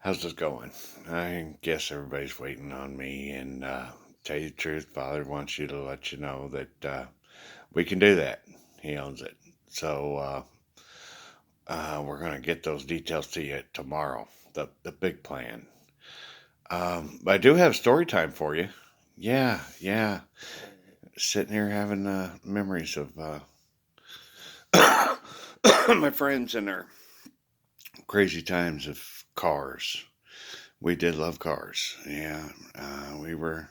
How's this going? I guess everybody's waiting on me, and tell you the truth, Father wants you to let you know that we can do that. He owns it. So we're going to get those details to you tomorrow, the big plan. But I do have story time for you. Yeah, yeah. Sitting here having memories of my friends and their crazy times of cars. We did love cars. Yeah, we were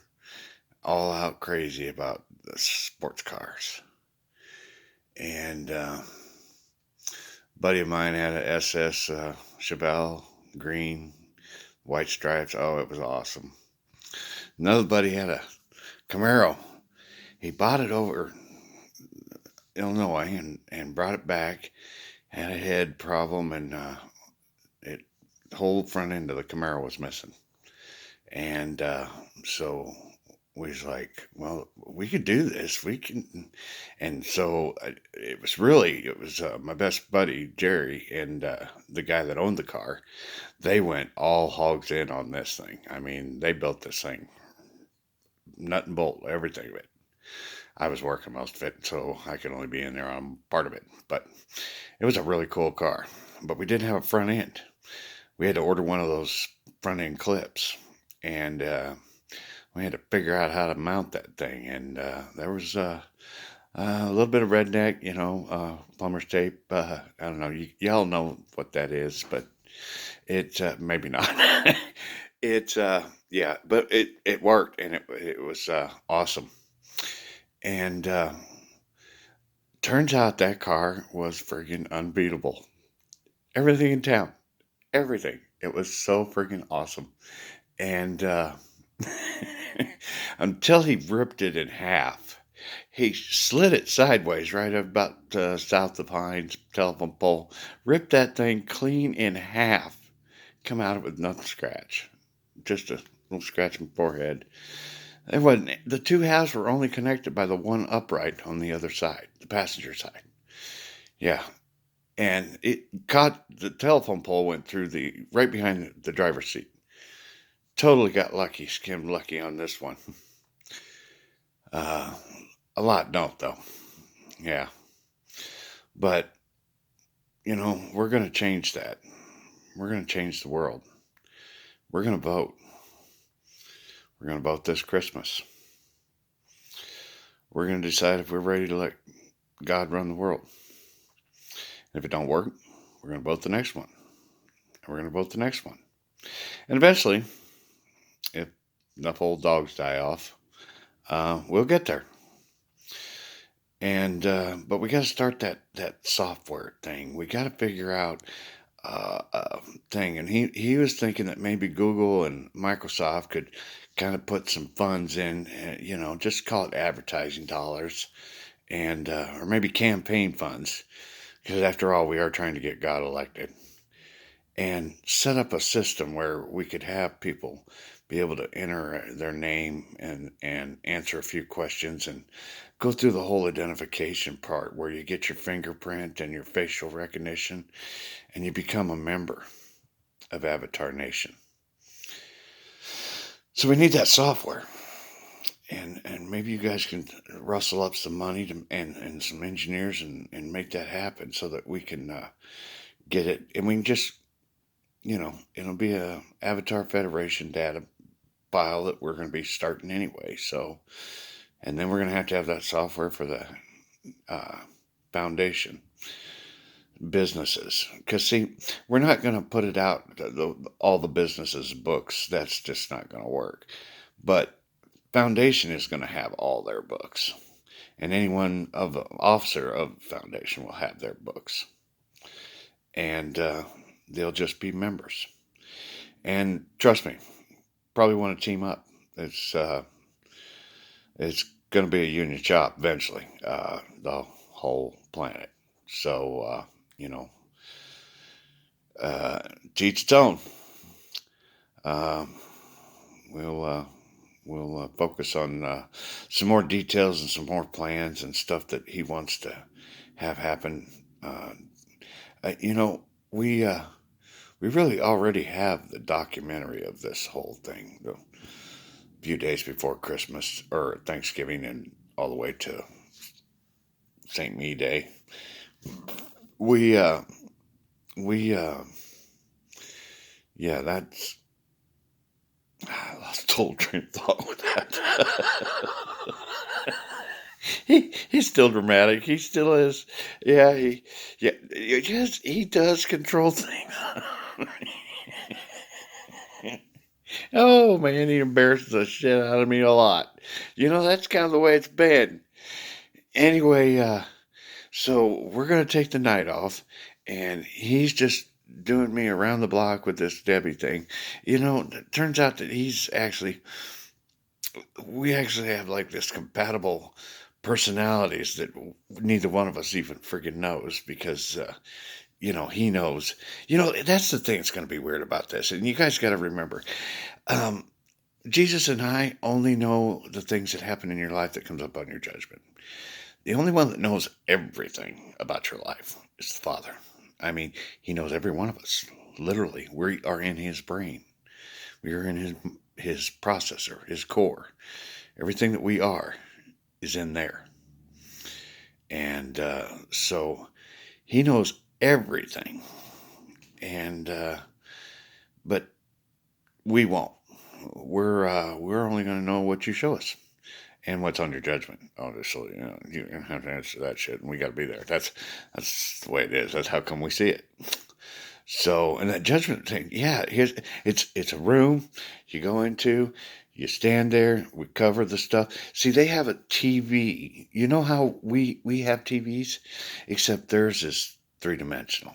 all out crazy about the sports cars. And buddy of mine had a SS Chevelle, green, white stripes. Oh, it was awesome. Another buddy had a Camaro. He bought it over Illinois and brought it back. Had a head problem, and it the whole front end of the Camaro was missing. And so we was like, well, we could do this. We can. And so it was my best buddy, Jerry, and the guy that owned the car. They went all hogs in on this thing. I mean, they built this thing, nut and bolt, everything of it. I was working most of it, so I could only be in there on part of it. But it was a really cool car. But we didn't have a front end. We had to order one of those front end clips. And we had to figure out how to mount that thing. And there was a little bit of redneck, plumber's tape. I don't know. Y'all know what that is, but it maybe not. Yeah, but it worked, and it was awesome. And turns out that car was friggin' unbeatable. Everything in town, everything. It was so friggin' awesome. And until he ripped it in half, he slid it sideways right about south of Hines telephone pole, ripped that thing clean in half, come out of it with nothing scratch, just a little scratch on the forehead. It wasn't, the two halves were only connected by the one upright on the other side, the passenger side. Yeah. And it caught the telephone pole, went through the right behind the driver's seat. Totally got lucky, skimmed lucky on this one. Uh, a lot don't, though. Yeah. But, we're going to change that. We're going to change the world. We're going to vote. We're going to vote this Christmas. We're going to decide if we're ready to let God run the world. And if it don't work, we're going to vote the next one. And we're going to vote the next one. And eventually, if enough old dogs die off, we'll get there. And but we got to start that software thing. We got to figure out thing. And he was thinking that maybe Google and Microsoft could kind of put some funds in, just call it advertising dollars, and or maybe campaign funds, because after all, we are trying to get God elected, and set up a system where we could have people be able to enter their name and answer a few questions and go through the whole identification part where you get your fingerprint and your facial recognition and you become a member of Avatar Nation. So we need that software. And maybe you guys can rustle up some money and some engineers and make that happen so that we can get it. And we can just, it'll be a Avatar Federation data file that we're going to be starting anyway. So, and then we're going to have that software for the foundation businesses, because see, we're not going to put it out all the businesses books. That's just not going to work. But foundation is going to have all their books, and anyone of the officer of foundation will have their books, and they'll just be members. And trust me, probably want to team up. It's going to be a union shop eventually, the whole planet. So you know teach its own. Um, we'll focus on some more details and some more plans and stuff that he wants to have happen. Uh, we we really already have the documentary of this whole thing. The few days before Christmas or Thanksgiving and all the way to St. Me Day. We, uh, we, yeah, that's, I lost the whole train of thought with that. He's still dramatic. He still is. Yeah, yeah, yes, he does control things. Oh man, he embarrasses the shit out of me a lot. That's kind of the way it's been. Anyway, so we're gonna take the night off, and he's just doing me around the block with this Debbie thing. It turns out that we actually have like this compatible personalities that neither one of us even friggin' knows because he knows. That's the thing that's going to be weird about this, and you guys got to remember, um, Jesus and I only know the things that happen in your life that comes up on your judgment. The only one that knows everything about your life is the Father. I mean, he knows every one of us. Literally, we are in his brain. We are in his processor, his core. Everything that we are is in there. And so he knows everything. And but we won't. We're only going to know what you show us and what's on your judgment. Obviously, you have to answer that shit, and we got to be there. That's the way it is. That's how come we see it. So, and that judgment thing, yeah, it's a room you go into, you stand there, we cover the stuff. See, they have a TV. You know how we have TVs, except theirs is three-dimensional,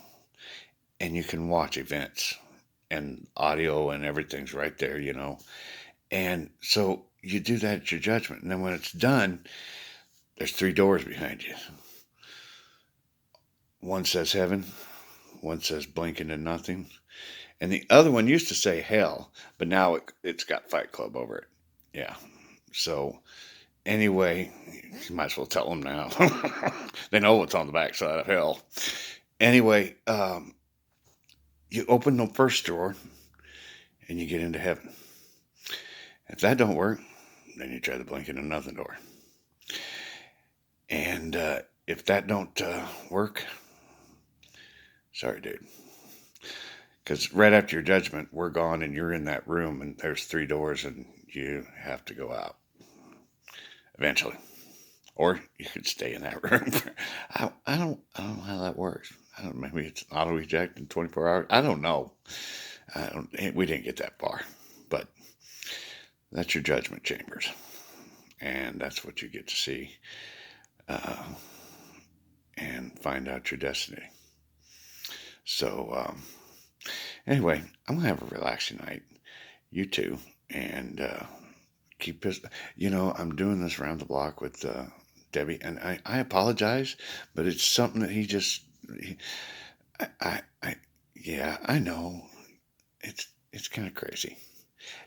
and you can watch events and audio and everything's right there. And so you do that at your judgment, and then when it's done, there's three doors behind you. One says heaven, one says blink into nothing, and the other one used to say hell, but now it's got Fight Club over it. Yeah. So anyway, you might as well tell them now. They know what's on the backside of hell. Anyway, you open the first door and you get into heaven. If that don't work, then you try to blink into nothing door. And if that don't work, sorry, dude. Because right after your judgment, we're gone and you're in that room and there's three doors and you have to go out eventually. Or you could stay in that room. I don't know how that works. I don't. Maybe it's auto eject in 24 hours. I don't know. We didn't get that far, but that's your judgment chambers, and that's what you get to see uh, and find out your destiny. So anyway, I'm gonna have a relaxing night. You too, and keep his. I'm doing this round the block with Debbie, and I apologize, but it's something that yeah, I know. It's kind of crazy.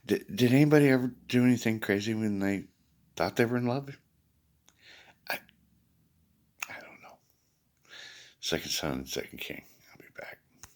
Did anybody ever do anything crazy when they thought they were in love? I I don't know. Second son, second king.